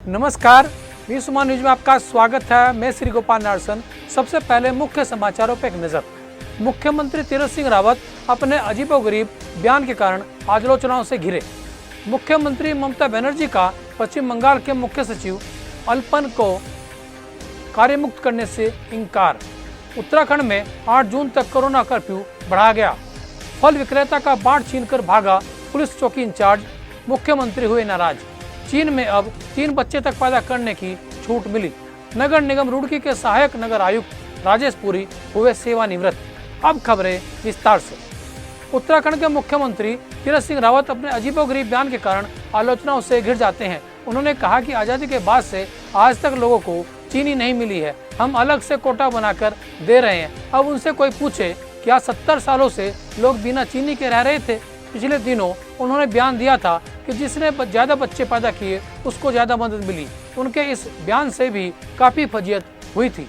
नमस्कार, मी सुमा न्यूज में आपका स्वागत है। मैं श्री गोपाल नारसन। सबसे पहले मुख्य समाचारों पर एक नजर। मुख्यमंत्री तीरथ सिंह रावत अपने अजीबोगरीब बयान के कारण आलोचनाओं से घिरे। मुख्यमंत्री ममता बनर्जी का पश्चिम बंगाल के मुख्य सचिव अल्पन को कार्यमुक्त करने से इंकार। उत्तराखंड में 8 जून तक कोरोना कर्फ्यू बढ़ा गया। फल विक्रेता का बाट छीनकर भागा पुलिस चौकी इंचार्ज। मुख्यमंत्री हुए नाराज। चीन में अब 3 बच्चे तक पैदा करने की छूट मिली। नगर निगम रुड़की के सहायक नगर आयुक्त राजेश पुरी हुए सेवानिवृत्त। अब खबरें विस्तार से। उत्तराखंड के मुख्यमंत्री तीरथ सिंह रावत अपने अजीबोगरीब बयान के कारण आलोचनाओं से घिर जाते हैं। उन्होंने कहा कि आज़ादी के बाद से आज तक लोगों को चीनी नहीं मिली है। हम अलग से कोटा बनाकर दे रहे हैं। अब उनसे कोई पूछे क्या 70 सालों से लोग बिना चीनी के रह रहे थे? पिछले दिनों उन्होंने बयान दिया था कि जिसने ज़्यादा बच्चे पैदा किए उसको ज़्यादा मदद मिली। उनके इस बयान से भी काफ़ी फजीयत हुई थी।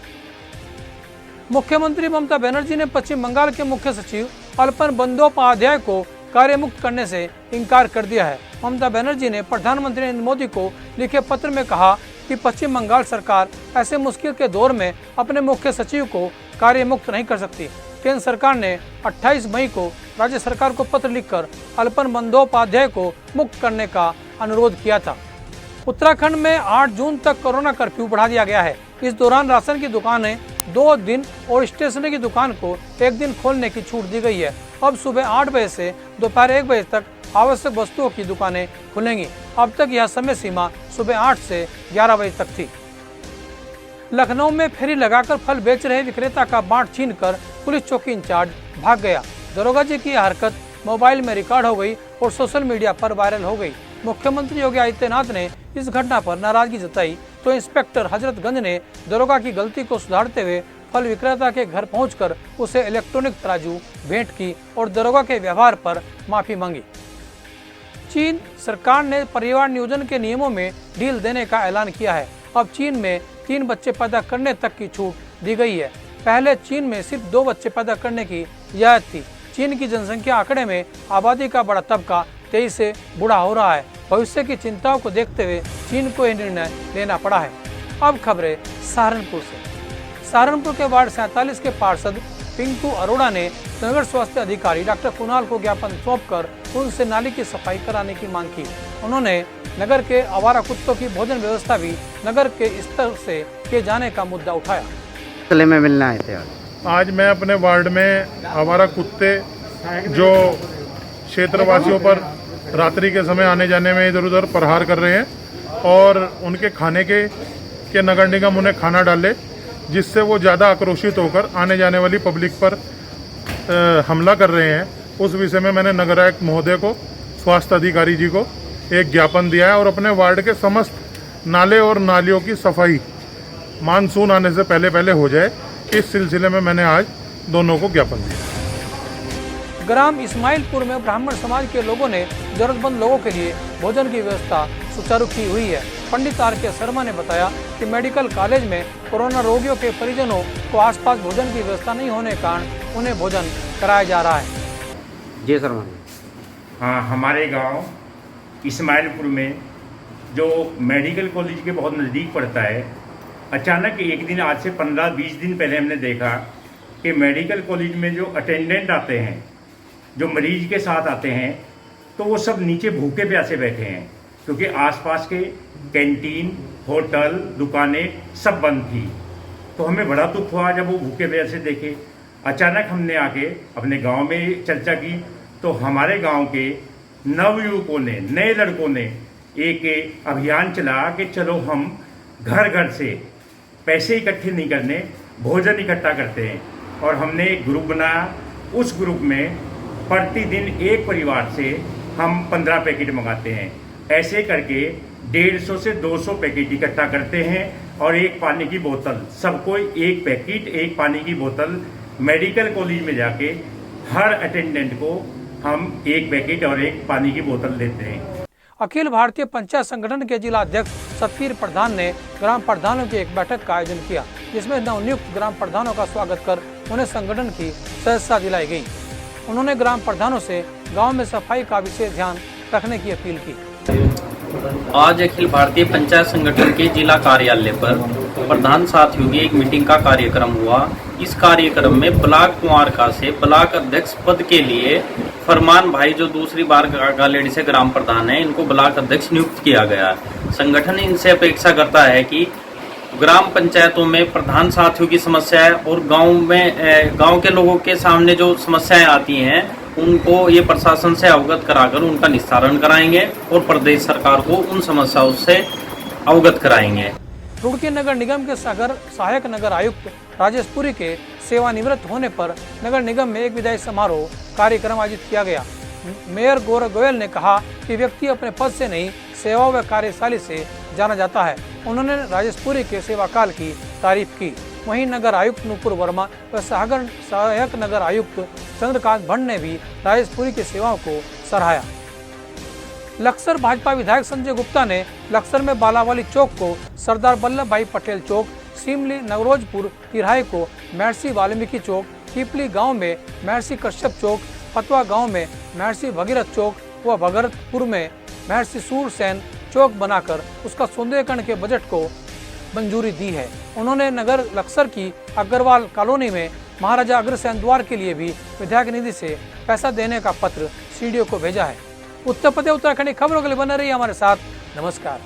मुख्यमंत्री ममता बनर्जी ने पश्चिम बंगाल के मुख्य सचिव अल्पन बंदोपाध्याय को कार्यमुक्त करने से इंकार कर दिया है। ममता बनर्जी ने प्रधानमंत्री नरेंद्र मोदी को लिखे पत्र में कहा कि पश्चिम बंगाल सरकार ऐसे मुश्किल के दौर में अपने मुख्य सचिव को कार्यमुक्त नहीं कर सकती। केंद्र सरकार ने 28 मई को राज्य सरकार को पत्र लिखकर अल्पन बंदोपाध्याय को मुक्त करने का अनुरोध किया था। उत्तराखंड में 8 जून तक कोरोना कर्फ्यू बढ़ा दिया गया है। इस दौरान राशन की दुकानें 2 दिन और स्टेशनरी की दुकान को 1 दिन खोलने की छूट दी गई है। अब सुबह 8 बजे से दोपहर 1 बजे तक आवश्यक वस्तुओं की दुकानें खुलेंगी। अब तक यह समय सीमा सुबह 8 से 11 बजे तक थी। लखनऊ में फेरी लगाकर फल बेच रहे विक्रेता का बाट छीनकर पुलिस चौकी इंचार्ज भाग गया। दरोगा जी की हरकत मोबाइल में रिकॉर्ड हो गई और सोशल मीडिया पर वायरल हो गई। मुख्यमंत्री योगी आदित्यनाथ ने इस घटना पर नाराजगी जताई तो इंस्पेक्टर हजरतगंज ने दरोगा की गलती को सुधारते हुए फल विक्रेता के घर पहुंचकर उसे इलेक्ट्रॉनिक तराजू भेंट की और दरोगा के व्यवहार पर माफी मांगी। चीन सरकार ने परिवार नियोजन के नियमों में ढील देने का ऐलान किया है। अब चीन में 3 बच्चे पैदा करने तक की छूट दी गई है। पहले चीन में सिर्फ 2 बच्चे पैदा करने की इजाजत थी। चीन की जनसंख्या आंकड़े में आबादी का बड़ा तबका तेजी से बूढ़ा हो रहा है। भविष्य की चिंताओं को देखते हुए चीन को यह निर्णय लेना पड़ा है। अब खबरें सहारनपुर से। सहारनपुर के वार्ड 47 के पार्षद पिंकू अरोड़ा ने नगर स्वास्थ्य अधिकारी डॉक्टर कुणाल को ज्ञापन सौंपकर उनसे नाली की सफाई कराने की मांग की। उन्होंने नगर के आवारा कुत्तों की भोजन व्यवस्था भी नगर के स्तर से किए जाने का मुद्दा उठाया। किले में मिलना आए थे आज मैं अपने वार्ड में आवारा कुत्ते जो क्षेत्रवासियों पर रात्रि के समय आने जाने में इधर उधर प्रहार कर रहे हैं और उनके खाने के नगर निगम उन्हें खाना डाले, जिससे वो ज़्यादा आक्रोशित होकर आने जाने वाली पब्लिक पर हमला कर रहे हैं। उस विषय में मैंने नगर आयुक्त महोदय को, स्वास्थ्य अधिकारी जी को एक ज्ञापन दिया है और अपने वार्ड के समस्त नाले और नालियों की सफाई मानसून आने से पहले हो जाए, इस सिलसिले में मैंने आज दोनों को ज्ञापन दिया। ग्राम इस्माइलपुर में ब्राह्मण समाज के लोगों ने जरूरतमंद लोगों के लिए भोजन की व्यवस्था सुचारू की हुई है। पंडित आर के शर्मा ने बताया कि मेडिकल कॉलेज में कोरोना रोगियों के परिजनों को आसपास भोजन की व्यवस्था नहीं होने के कारण उन्हें भोजन कराया जा रहा है। जी शर्मा। हाँ, हमारे गांव इस्माइलपुर में जो मेडिकल कॉलेज के बहुत नज़दीक पड़ता है, अचानक एक दिन आज से 15-20 दिन पहले हमने देखा कि मेडिकल कॉलेज में जो अटेंडेंट आते हैं, जो मरीज के साथ आते हैं, तो वो सब नीचे भूखे प्यासे बैठे हैं क्योंकि आसपास के कैंटीन, होटल, दुकानें सब बंद थी। तो हमें बड़ा दुख हुआ जब वो भूखे प्यासे देखे। अचानक हमने आके अपने गांव में चर्चा की तो हमारे गांव के नवयुवकों ने, नए लड़कों ने एक अभियान चला कि चलो हम घर घर से पैसे इकट्ठे नहीं करने, भोजन इकट्ठा करते हैं। और हमने एक ग्रुप बनाया। उस ग्रुप में प्रतिदिन एक परिवार से हम 15 पैकेट मंगाते हैं। ऐसे करके 150 से 200 पैकेट इकट्ठा करते हैं और एक पानी की बोतल, सबको एक पैकेट, एक पानी की बोतल मेडिकल कॉलेज में जाके हर अटेंडेंट को हम एक पैकेट और एक पानी की बोतल देते हैं। अखिल भारतीय पंचायत संगठन के जिला अध्यक्ष सतवीर प्रधान ने ग्राम प्रधानों की एक बैठक का आयोजन किया, जिसमें नवनियुक्त ग्राम प्रधानों का स्वागत कर उन्हें संगठन की सदस्यता दिलाई गई। उन्होंने ग्राम प्रधानों से गांव में सफाई का विशेष ध्यान रखने की अपील की। आज अखिल भारतीय पंचायत संगठन के जिला कार्यालय पर प्रधान साथियों की एक मीटिंग का कार्यक्रम हुआ। इस कार्यक्रम में ब्लॉक कुंवारका से ब्लॉक अध्यक्ष पद के लिए फरमान भाई, जो दूसरी बार गालेडी से ग्राम प्रधान है, इनको ब्लॉक अध्यक्ष नियुक्त किया गया। संगठन इनसे अपेक्षा करता है कि ग्राम पंचायतों में प्रधान साथियों की समस्याएं और गांव के लोगों के सामने जो समस्याएं आती हैं उनको ये प्रशासन से अवगत कराकर उनका निस्तारण कराएंगे और प्रदेश सरकार को उन समस्याओं से अवगत कराएंगे। रुड़की नगर निगम के सहायक नगर आयुक्त राजेश पुरी के सेवानिवृत्त होने पर नगर निगम में एक विदाई समारोह कार्यक्रम आयोजित किया गया। मेयर गौरव गोयल ने कहा कि व्यक्ति अपने पद से नहीं, सेवा व कार्यशैली से जाना जाता है। उन्होंने राजेश पुरी के सेवा काल की तारीफ की। वहीं नगर आयुक्त नूपुर वर्मा व सहायक नगर आयुक्त चंद्रकांत भट्ट ने भी राजेश पुरी की सेवाओं को सराहा। लक्सर भाजपा विधायक संजय गुप्ता ने लक्सर में बालावाली चौक को सरदार वल्लभ भाई पटेल चौक, सिमली नवरोजपुर तिराहे को महर्षि वाल्मीकि चौक, पीपली गांव में महर्षि कश्यप चौक, फतवा गांव में महर्षि भगीरथ चौक व भगरतपुर में महर्षि सूरसेन चौक बनाकर उसका सौंदर्यीकरण के बजट को मंजूरी दी है। उन्होंने नगर लक्सर की अग्रवाल कॉलोनी में महाराजा अग्रसेन द्वार के लिए भी विधायक निधि से पैसा देने का पत्र सीडीओ को भेजा है। उत्तर प्रदेश उत्तराखंड खबरों के लिए बने रहिए हमारे साथ। नमस्कार।